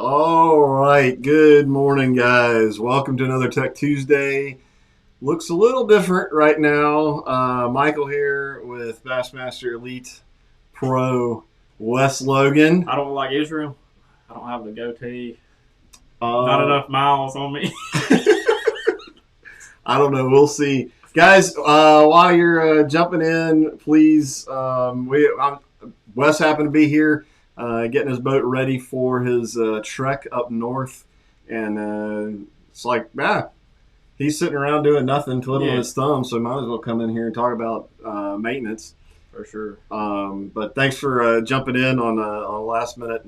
All right. Good morning, guys. Welcome to another Tech Tuesday. Looks a little different right now. Michael here with Bassmaster Elite Pro Wes Logan. I don't like Israel. I don't have the goatee. Not Uh, enough miles on me. I don't know. We'll see, guys. While you're jumping in, please. Wes happened to be here, getting his boat ready for his trek up north, and it's like, he's sitting around doing nothing, twiddling his thumbs. So might as well come in here and talk about maintenance. For sure. But thanks for jumping in on a last minute.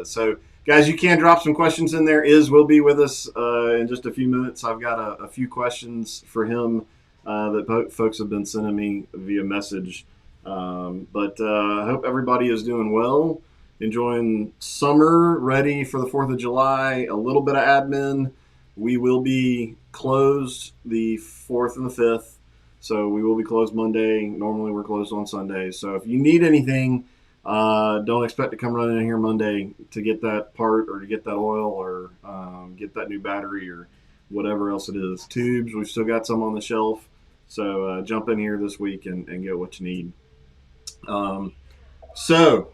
So, guys, you can drop some questions in there. Will be with us in just a few minutes. I've got a few questions for him that folks have been sending me via message. But I hope everybody is doing well, enjoying summer, ready for the 4th of July, a little bit of admin. We will be closed the 4th and the 5th. So we will be closed Monday. Normally we're closed on Sundays. So if you need anything, don't expect to come running in here Monday to get that part or to get that oil or get that new battery or whatever else it is. Tubes, we've still got some on the shelf. So jump in here this week and get what you need. So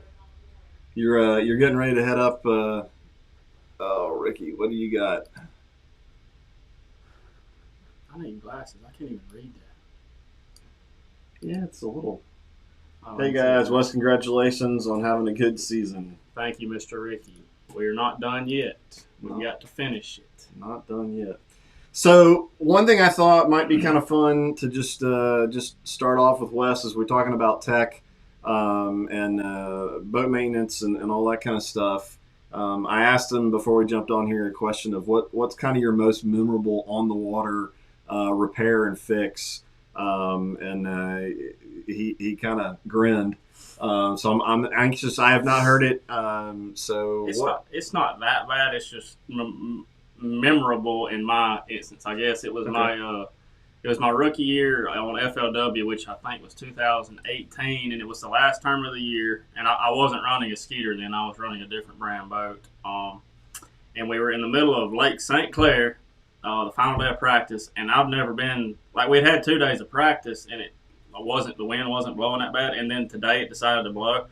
you're getting ready to head up. Oh, Ricky, what do you got? I need glasses. I can't even read that. Yeah, it's a little. Hey guys, Wes, congratulations on having a good season. Thank you, Mr. Ricky. We're not done yet. We've got to finish it. Not done yet. So one thing I thought might be kind of fun to just start off with Wes as we're talking about tech and boat maintenance and all that kind of stuff. I asked him before we jumped on here a question of what's kind of your most memorable on the water repair and fix. He kind of grinned. So I'm anxious. I have not heard it. It's not that bad. It's just memorable in my instance. I guess it was my rookie year on FLW, which I think was 2018, and it was the last term of the year. And I wasn't running a Skeeter then. I was running a different brand boat. And we were in the middle of Lake St. Clair. The final day of practice, and I've never been we'd had 2 days of practice, and the wind wasn't blowing that bad, and then today it decided to blow,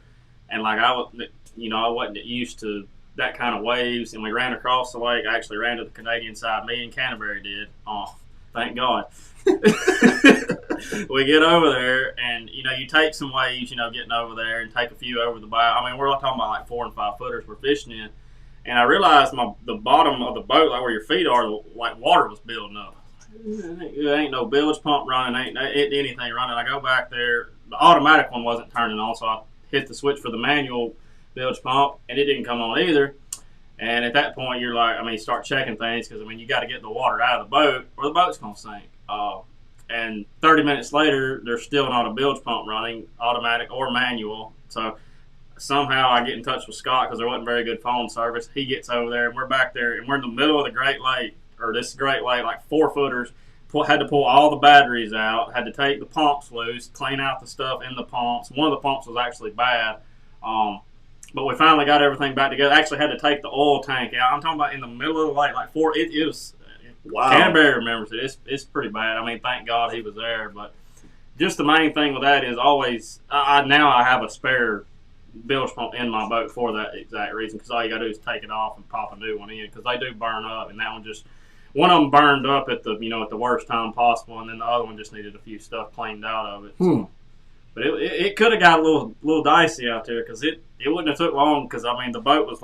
and I wasn't used to that kind of waves, and we ran across the lake. I actually ran to the Canadian side. Me and Canterbury did. Oh, thank God. We get over there, and you take some waves, getting over there, and take a few over the bow. I mean, we're talking about 4 and 5 footers we're fishing in. And I realized the bottom of the boat, where your feet are, water was building up. There ain't no bilge pump running, ain't anything running. I go back there. The automatic one wasn't turning on, so I hit the switch for the manual bilge pump, and it didn't come on either. And at that point, you're start checking things because, you got to get the water out of the boat or the boat's going to sink. And 30 minutes later, there's still not a bilge pump running, automatic or manual. So somehow I get in touch with Scott because there wasn't very good phone service. He gets over there, and we're back there, and we're in the middle of the Great Lake, or this Great Lake, 4 footers. Had to pull all the batteries out, had to take the pumps loose, clean out the stuff in the pumps. One of the pumps was actually bad, but we finally got everything back together. Actually had to take the oil tank out. I'm talking about in the middle of the lake, it was. Wow. Canterbury remembers it. It's pretty bad. Thank God he was there, but just the main thing with that is always now I have a spare bilge pump in my boat for that exact reason, because all you gotta do is take it off and pop a new one in, because they do burn up, and that one of them burned up at the worst time possible, and then the other one just needed a few stuff cleaned out of it. So. But it could have got a little dicey out there, because it wouldn't have took long, because the boat was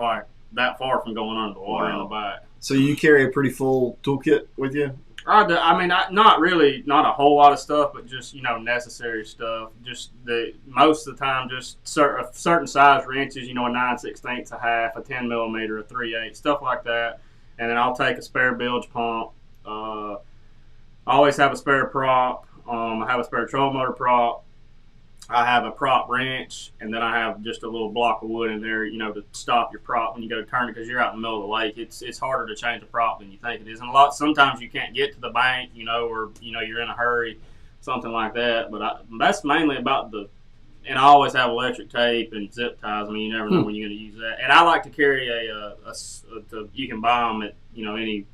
that far from going under the water. Wow. In the back. So you carry a pretty full toolkit with you? Not really, not a whole lot of stuff, but just, necessary stuff. Just most of the time, just certain size wrenches, a 9/16, a half, a 10 millimeter, a 3/8, stuff like that. And then I'll take a spare bilge pump. I always have a spare prop. I have a spare trolling motor prop. I have a prop wrench, and then I have just a little block of wood in there, to stop your prop when you go to turn it, because you're out in the middle of the lake. It's harder to change a prop than you think it is. And sometimes you can't get to the bank, or you're in a hurry, something like that. But that's mainly about the And I always have electric tape and zip ties. I mean, you never know when you're going to use that. And I like to carry you can buy them at any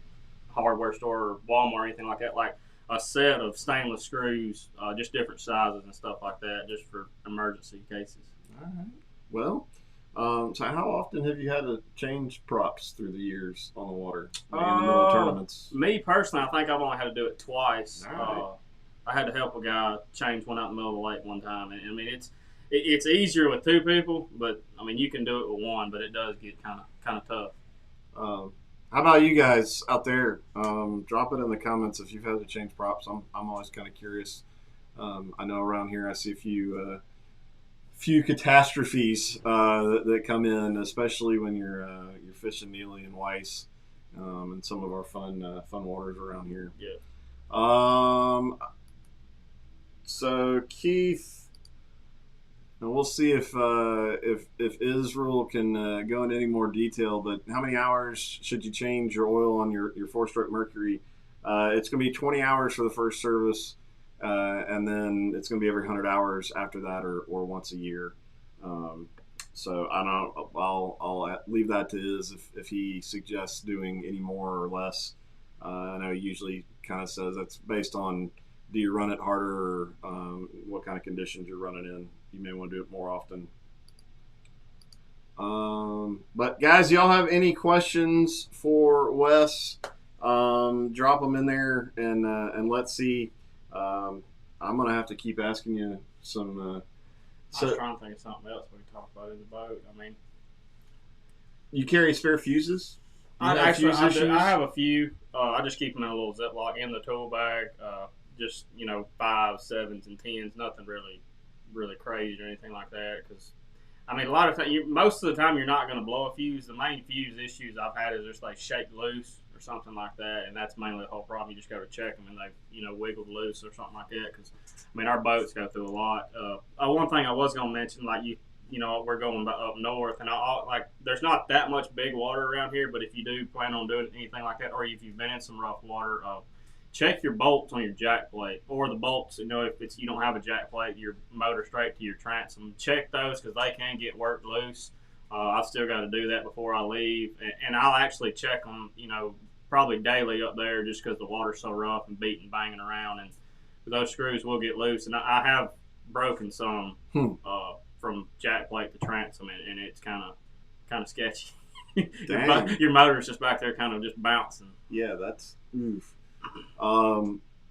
hardware store or Walmart or anything like that, like a set of stainless screws, just different sizes and stuff like that, just for emergency cases. All right. Well, so how often have you had to change props through the years on the water in the middle of tournaments? Me personally, I think I've only had to do it twice. Right. I had to help a guy change one out in the middle of the lake one time, and I mean it's easier with two people, but I mean you can do it with one, but it does get kind of tough. How about you guys out there? Drop it in the comments if you've had to change props. I'm always kind of curious. I know around here I see a few catastrophes that come in, especially when you're fishing Neely and Weiss, and some of our fun waters around here. Yeah. So Keith, and we'll see if Israel can go into any more detail. But how many hours should you change your oil on your 4-stroke Mercury? It's going to be 20 hours for the first service, and then it's going to be every 100 hours after that, or once a year. So I don't. I'll leave that to Iz if he suggests doing any more or less. I know he usually kind of says that's based on, do you run it harder, or what kind of conditions you're running in. You may want to do it more often. But guys, y'all have any questions for Wes? Drop them in there, and let's see. I'm gonna have to keep asking you some. I was trying to think of something else we can talk about in the boat. I mean, you carry spare fuses? I have a few. I just keep them in a little Ziploc in the tool bag. Just 5s, 7s, and 10s. Nothing really crazy or anything like that. Because I mean, a lot of times, most of the time, you're not going to blow a fuse. The main fuse issues I've had is just they shake loose or something like that, and that's mainly the whole problem. You just go to check them, and they've wiggled loose or something like that. Because I mean, our boats go through a lot. One thing I was going to mention, like we're going up north, and there's not that much big water around here. But if you do plan on doing anything like that, or if you've been in some rough water, check your bolts on your jack plate, or the bolts. If you don't have a jack plate, your motor straight to your transom. Check those because they can get worked loose. I've still got to do that before I leave, and I'll actually check them. Probably daily up there, just because the water's so rough and beating, banging around, and those screws will get loose. And I have broken some from jack plate to transom, and it's kind of sketchy. Your motor's just back there, kind of just bouncing. Yeah, that's oof.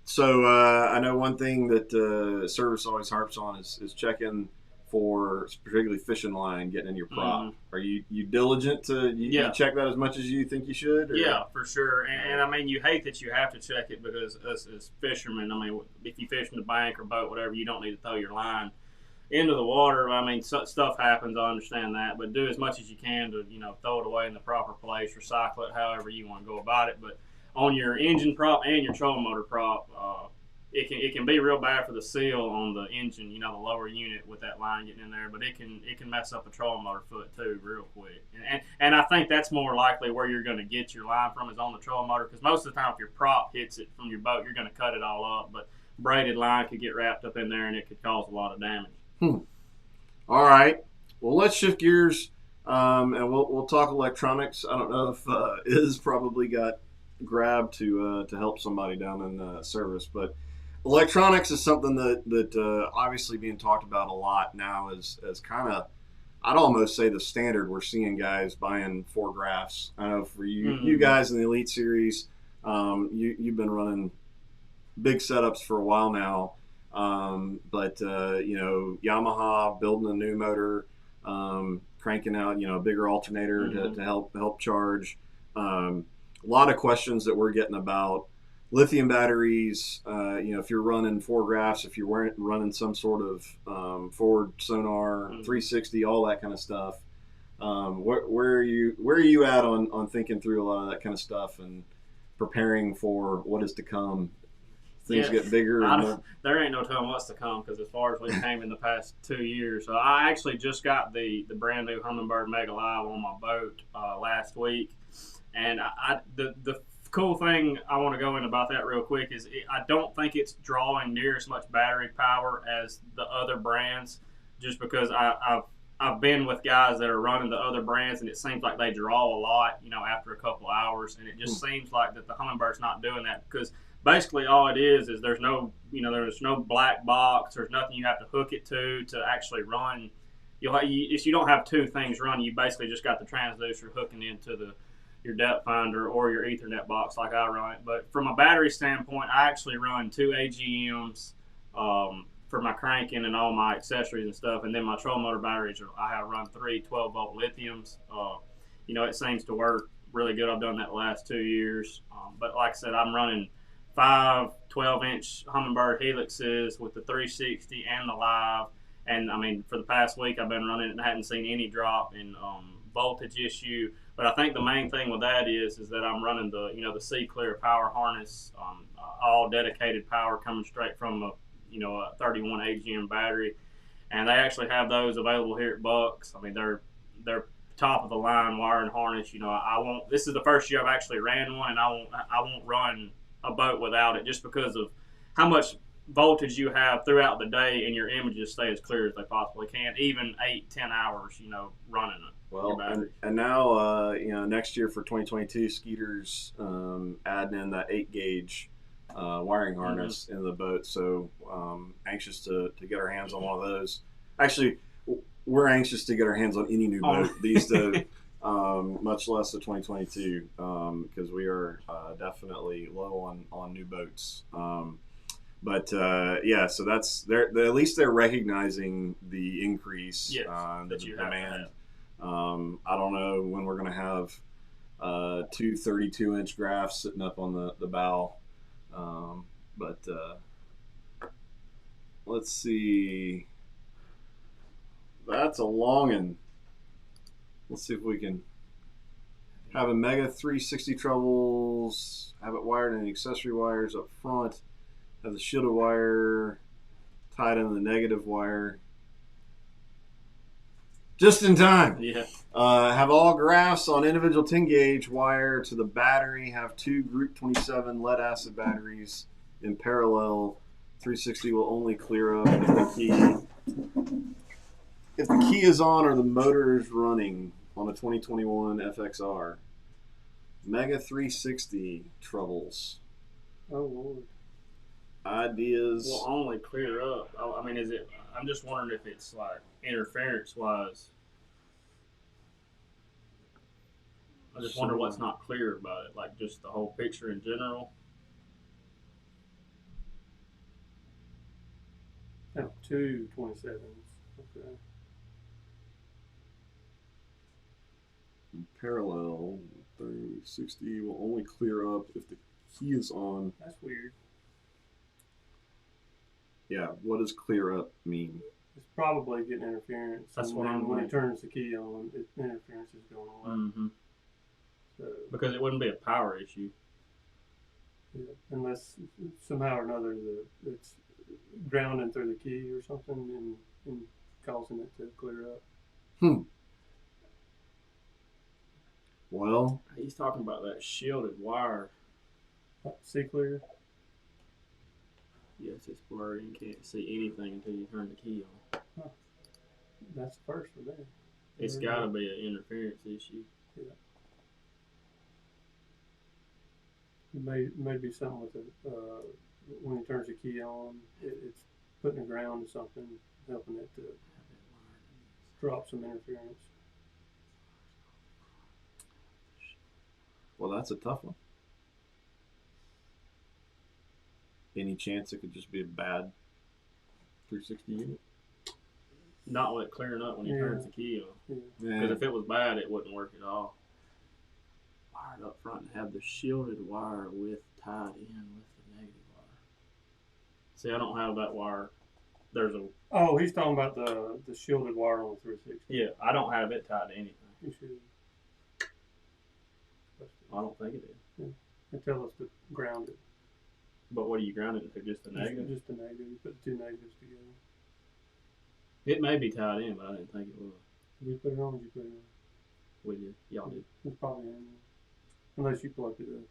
So I know one thing that service always harps on is checking for particularly fishing line getting in your prop. Are you diligent to you check that as much as you think you should? Or? Yeah, for sure. And I mean, you hate that you have to check it because us as fishermen, I mean, if you fish in the bank or boat, whatever, you don't need to throw your line into the water. I mean, stuff happens. I understand that, but do as much as you can to throw it away in the proper place, recycle it, however you want to go about it. But on your engine prop and your trolling motor prop, it can be real bad for the seal on the engine, the lower unit with that line getting in there. But it can mess up a trolling motor foot too real quick. And I think that's more likely where you're going to get your line from is on the trolling motor, because most of the time if your prop hits it from your boat, you're going to cut it all up. But braided line could get wrapped up in there and it could cause a lot of damage. All right. Well, let's shift gears, and we'll talk electronics. I don't know if Iz probably got grabbed to help somebody down in service, but electronics is something that obviously being talked about a lot now as kind of, I'd almost say, the standard. We're seeing guys buying 4 graphs. I know for you guys in the Elite Series, you've been running big setups for a while now, but Yamaha building a new motor, cranking out a bigger alternator to help charge. A lot of questions that we're getting about lithium batteries. If you're running 4 graphs, if you're running some sort of forward sonar, 360, all that kind of stuff. Where are you at on thinking through a lot of that kind of stuff and preparing for what is to come? Things get bigger. There ain't no telling what's to come, because as far as we came in the past 2 years, I actually just got the brand new Humminbird Mega Live on my boat last week. And the cool thing I want to go in about that real quick is I don't think it's drawing near as much battery power as the other brands. just because I've been with guys that are running the other brands, and it seems like they draw a lot, after a couple hours, and it just seems like that the Hummingbird's not doing that because basically all it is there's no there's no black box, there's nothing you have to hook it to actually run. If you don't have two things running, you basically just got the transducer hooking into your depth finder or your Ethernet box like I run it. But from a battery standpoint, I actually run two AGMs. For my cranking and all my accessories and stuff, and then my trolling motor batteries, I have run three 12-volt lithiums. It seems to work really good. I've done that the last 2 years. But like I said, I'm running 5 12-inch Humminbird helixes with the 360 and the live. And I mean, for the past week, I've been running it and I hadn't seen any drop in voltage issue. But I think the main thing with that is that I'm running the C Clear power harness, all dedicated power coming straight from a 31 AGM battery, and they actually have those available here at Bucks. I mean, they're top of the line wire and harness. I won't. This is the first year I've actually ran one, and I won't run a boat without it, just because of how much voltage you have throughout the day, and your images stay as clear as they possibly can, even 8-10 hours, running it. Well, and now next year for 2022, Skeeter's adding in that 8-gauge. Wiring harness in the boat, so anxious to get our hands on one of those. Actually, we're anxious to get our hands on any new boat these days, much less the 2022, because we are definitely low on new boats. But so that's at least they're recognizing the increase the demand. I don't know when we're going to have two 32-inch graphs sitting up on the bow. But let's see. That's a long one. Let's see if we can have a Mega 360 troubles. Have it wired in accessory wires up front. Have the shielded wire tied into the negative wire. Just in time. Yeah. Have all graphs on individual 10-gauge wire to the battery. Have two Group 27 lead acid batteries in parallel. 360 will only clear up if the key is on or the motor is running on a 2021 FXR. Mega 360 troubles. Oh Lord. Ideas. Will only clear up. I mean, is it? I'm just wondering if it's like interference wise. I just wonder what's not clear about it, like just the whole picture in general. Oh, two 27s. Okay. In parallel, 360 will only clear up if the key is on. That's weird. Yeah, what does clear up mean? It's probably getting interference. That's what when it turns the key on, interference is going on. Mm-hmm. So, because it wouldn't be a power issue. Yeah, unless somehow or another it's grounding through the key or something and causing it to clear up. Well, he's talking about that shielded wire. See clear? Yes, it's blurry and can't see anything until you turn the key on. Huh. That's the first for them. It's got to be an interference issue. Yeah. It may be something with when he turns the key on, it's putting the ground to something, helping it to drop some interference. Well, that's a tough one. Any chance it could just be a bad 360 unit? Not with clearing up when he turns the key on. Because if it was bad, it wouldn't work at all. Wired up front and have the shielded wire tied in with the negative wire. See, I don't have that wire. Oh, he's talking about the shielded wire on the 360. Yeah, I don't have it tied to anything. You should. I don't think it is. Yeah. And tell us to ground it. But what are you grounding it to? Just the negative? Just the negative. You put the two negatives together. It may be tied in, but I didn't think it was. Did you put it on or did you put it on? We did. Y'all did. It's probably in. Unless you plugged it up.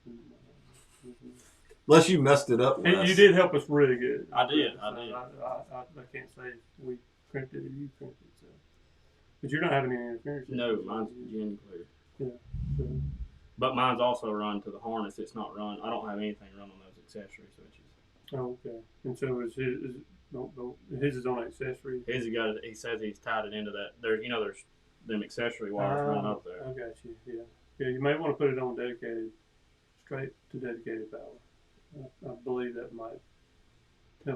Unless you messed it up. You did help us really good. I did. I can't say we crimped it or you crimped it. So, but you're not having any interference. No, mine's gen clear. Yeah. So, But mine's also run to the harness. It's not run. I don't have anything run on those accessory switches. oh, okay. And so his is on accessory. His got. He says he's tied it into that. There's them accessory wires running up there. I got you. Yeah. Yeah. You may want to put it on dedicated, straight to dedicated power. I believe that might.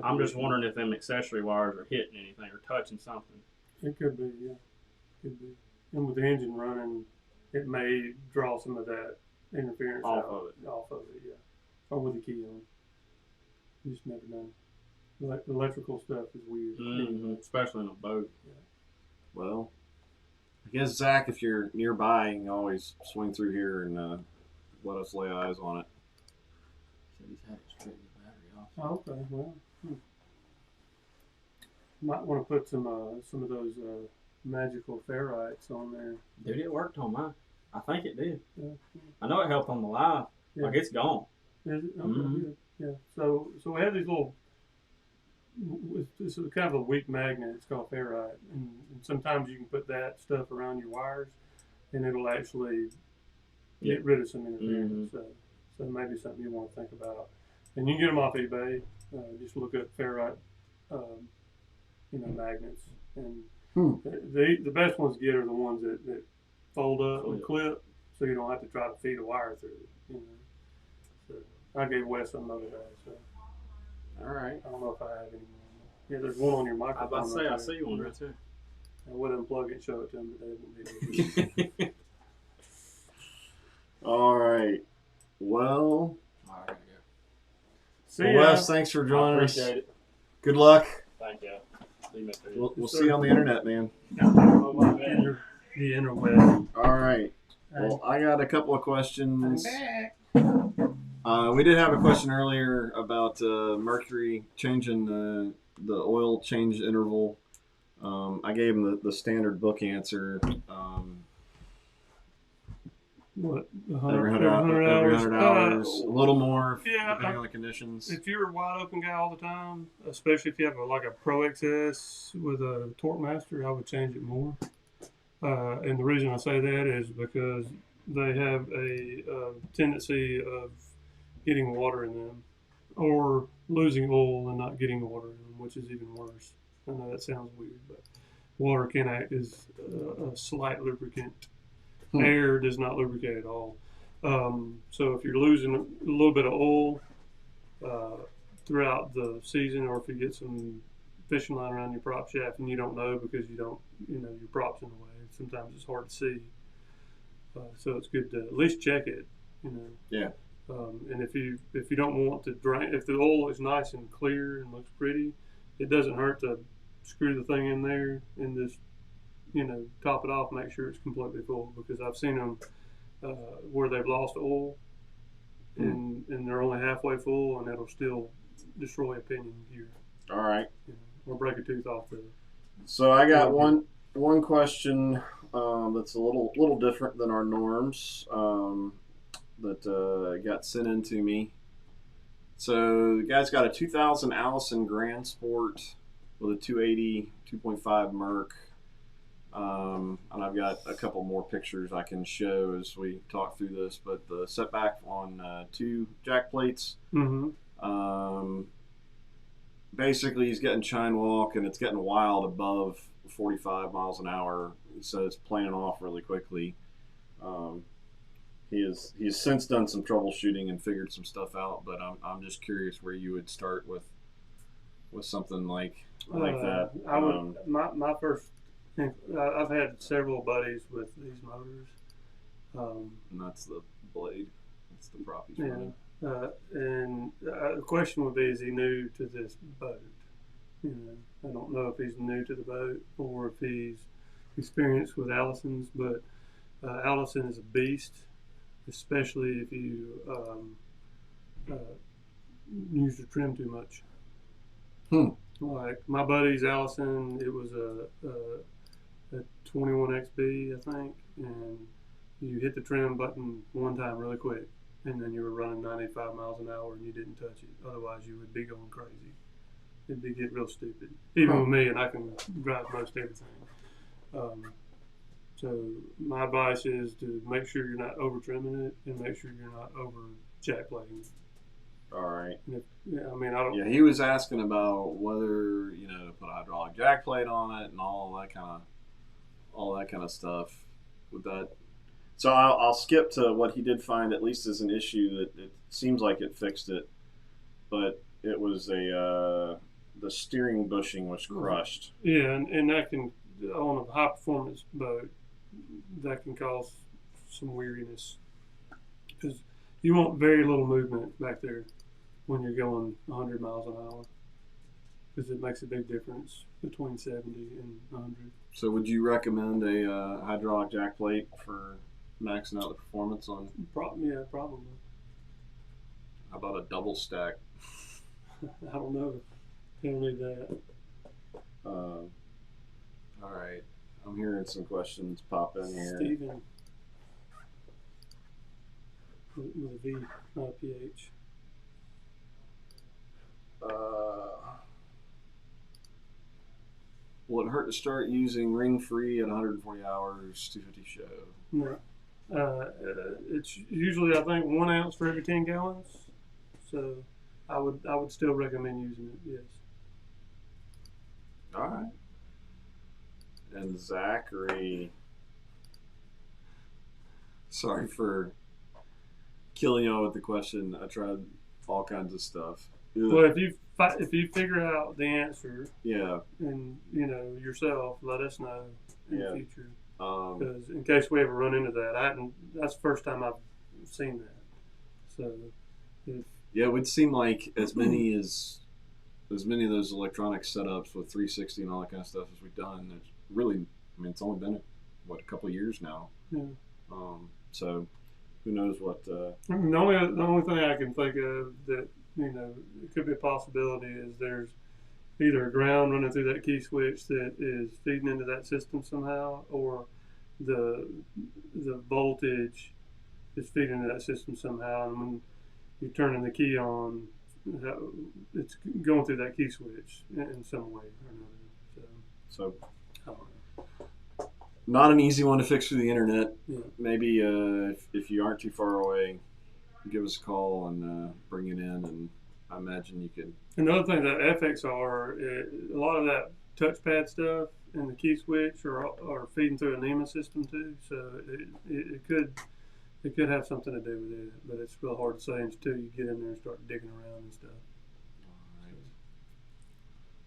I'm just wondering if them accessory wires are hitting anything or touching something. It could be. Yeah. Could be. And with the engine running, it may draw some of that interference Off out. of it. Off of it. Yeah. Or with the key on. You just never know. Electrical stuff is weird. Mm-hmm. Especially in a boat. Well, I guess, Zach, if you're nearby, you can always swing through here and let us lay eyes on it. So he's had it straighten the battery off. Oh, okay. Well, might want to put some of those magical ferrites on there. Dude, it worked on mine. I think it did. Yeah. I know it helped on the live. Yeah. Like, it's gone. Is it? Okay, Mhm. good. Yeah. So we have these little. This is kind of a weak magnet. It's called ferrite, and sometimes you can put that stuff around your wires, and it'll actually get rid of some interference. So maybe something you want to think about. And you can get them off eBay. Just look up ferrite, magnets. And the best ones to get are the ones that fold up and clip, so you don't have to try to feed a wire through it. So I gave Wes some the other day. So All right. I don't know if I have any more. Yeah, there's one on your I was microphone. about to say, right I there. see one right there. I would unplug it and show it to them, but they won't be able to. All right. Well, All right, I gotta go. See well, ya. Wes, thanks for I joining us. appreciate it. Good luck. Thank you. See you, Mr. We'll see you on the internet, man. The interweb. All right. Well, I got a couple of questions. We did have a question earlier about Mercury changing the oil change interval. I gave him the standard book answer. What? Every 100 hours, a little more, yeah, depending on the conditions. If you're a wide open guy all the time, especially if you have like a Pro XS with a Torque Master, I would change it more. And the reason I say that is because they have a tendency of getting water in them, or losing oil and not getting water in them, which is even worse. I know that sounds weird, but water can act as a slight lubricant. Air does not lubricate at all. So if you're losing a little bit of oil throughout the season, or if you get some fishing line around your prop shaft and you don't know because you don't, your prop's in the way, sometimes it's hard to see. So it's good to at least check it, Yeah. And if you don't want to drain, if the oil is nice and clear and looks pretty, it doesn't hurt to screw the thing in there and just top it off, make sure it's completely full, because I've seen them where they've lost oil and they're only halfway full, and it'll still destroy a pinion gear. All right. Or break a tooth off the. So I got one question that's a little different than our norms that got sent in to me. So the guy's got a 2000 Allison Grand Sport with a 280 2.5 Merc. And I've got a couple more pictures I can show as we talk through this, but the setback on 2 jack plates. Basically, he's getting chine walk, and it's getting wild above 45 miles an hour, so it's planing off really quickly. He's since done some troubleshooting and figured some stuff out, but I'm just curious where you would start with something like that. I would my first. I've had several buddies with these motors. And that's the blade. That's the prop he's Yeah. running. And the question would be, is he new to this boat? I don't know if he's new to the boat or if he's experienced with Allison's, but Allison is a beast, especially if you use the trim too much. Like my buddy's Allison, it was a 21XB, I think, and you hit the trim button one time really quick, and then you were running 95 miles an hour and you didn't touch it. Otherwise, you would be going crazy. it'd be get real stupid. Even with me, and I can drive most everything. So my advice is to make sure you're not over trimming it, and make sure you're not over jack plating it. All right. I mean, I don't. Yeah, he was asking about whether to put a hydraulic jack plate on it and all that kind of stuff. With that, so I'll skip to what he did find at least as an issue that it seems like it fixed it, but it was the steering bushing was crushed. Yeah, and that can, on a high performance boat, that can cause some weariness because you want very little movement back there when you're going 100 miles an hour, because it makes a big difference between 70 and 100. So would you recommend a hydraulic jack plate for maxing out the performance on? Yeah, probably. How about a double stack? I don't know. You don't need that. All right. I'm hearing some questions pop in here. Steven. With a V, not a PH. Will it hurt to start using ring free at 140 hours, 250 show? No. It's usually, I think, 1 ounce for every 10 gallons. So I would still recommend using it, yes. All right. And Zachary, sorry for killing y'all with the question. I tried all kinds of stuff. Ugh. Well, if you figure out the answer, Yeah. and yourself, let us know in the future. Because in case we ever run into that, that's the first time I've seen that. So, it would seem like as many of those electronic setups with 360 and all that kind of stuff as we've done. It's really, it's only been a couple of years now. Yeah. So who knows what? The only thing I can think of that it could be a possibility is there's either a ground running through that key switch that is feeding into that system somehow, or the voltage is feeding into that system somehow, and when you're turning the key on, it's going through that key switch in some way or another. So I don't know. Not an easy one to fix through the internet. Yeah. Maybe if you aren't too far away, give us a call and bring it in, and I imagine you could. Another thing, that FXR, a lot of that touchpad stuff and the key switch are feeding through a NEMA system too, so it could have something to do with it, but it's real hard to say until you get in there and start digging around and stuff.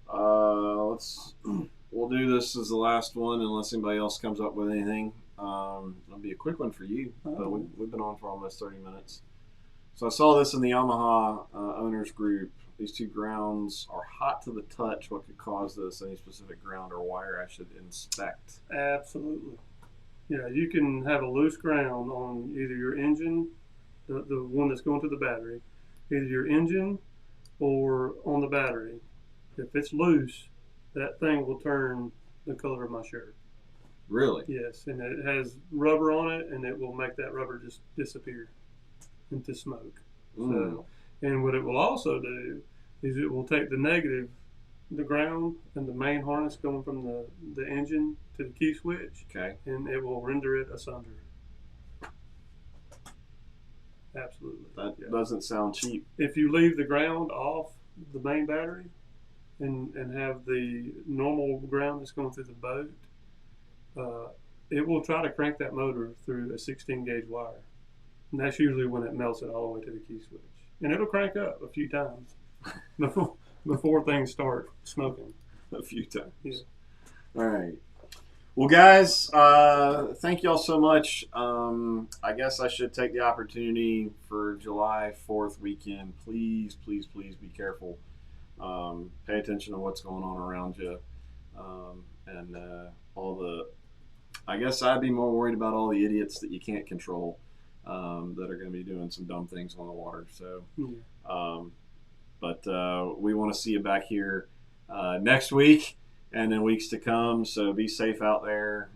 All right. We'll do this as the last one unless anybody else comes up with anything. It'll be a quick one for you, but we've been on for almost 30 minutes. So I saw this in the Yamaha owners group. These two grounds are hot to the touch. What could cause this? Any specific ground or wire I should inspect? Absolutely. Yeah, you can have a loose ground on either your engine, the one that's going to the battery, either your engine or on the battery. If it's loose, that thing will turn the color of my shirt. Really? Yes, and it has rubber on it, and it will make that rubber just disappear into smoke. So, and what it will also do is it will take the negative, the ground, and the main harness going from the engine to the key switch, okay, and it will render it asunder. Absolutely. That doesn't sound cheap. If you leave the ground off the main battery and have the normal ground that's going through the boat, it will try to crank that motor through a 16 gauge wire. And that's usually when it melts it all the way to the key switch. And it'll crank up a few times before things start smoking. A few times. Yeah. All right. Well, guys, thank y'all so much. I guess I should take the opportunity for July 4th weekend. Please, please, please be careful. Pay attention to what's going on around you. And all the, I guess I'd be more worried about all the idiots that you can't control that are going to be doing some dumb things on the water. So, but we want to see you back here next week and in weeks to come. So be safe out there.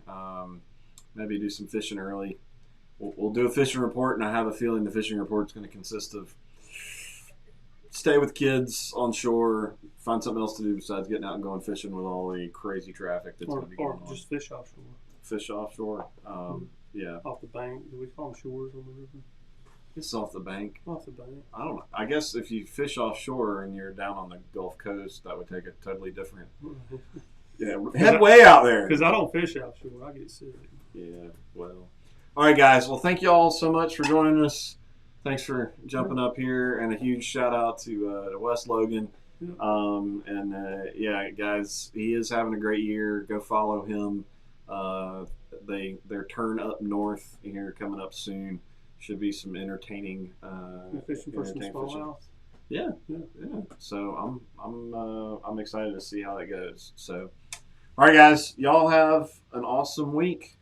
Maybe do some fishing early. We'll do a fishing report, and I have a feeling the fishing report is going to consist of stay with kids on shore. Find something else to do besides getting out and going fishing with all the crazy traffic that's going to be going or on. just fish offshore. Fish offshore. Yeah. Off the bank. Do we call them shores on the river? It's off the bank. Off the bank. I don't know. I guess if you fish offshore and you're down on the Gulf Coast, that would take a totally different. Yeah, head way out there. Because I don't fish offshore. I get sick. Yeah, well. All right, guys. Well, thank you all so much for joining us. Thanks for jumping up here, and a huge shout out to Wes Logan. Yeah, guys, he is having a great year. Go follow him. Their turn up north here coming up soon. Should be some entertaining. Fishing for some smallmouth. Yeah. So I'm excited to see how that goes. So, all right, guys, y'all have an awesome week.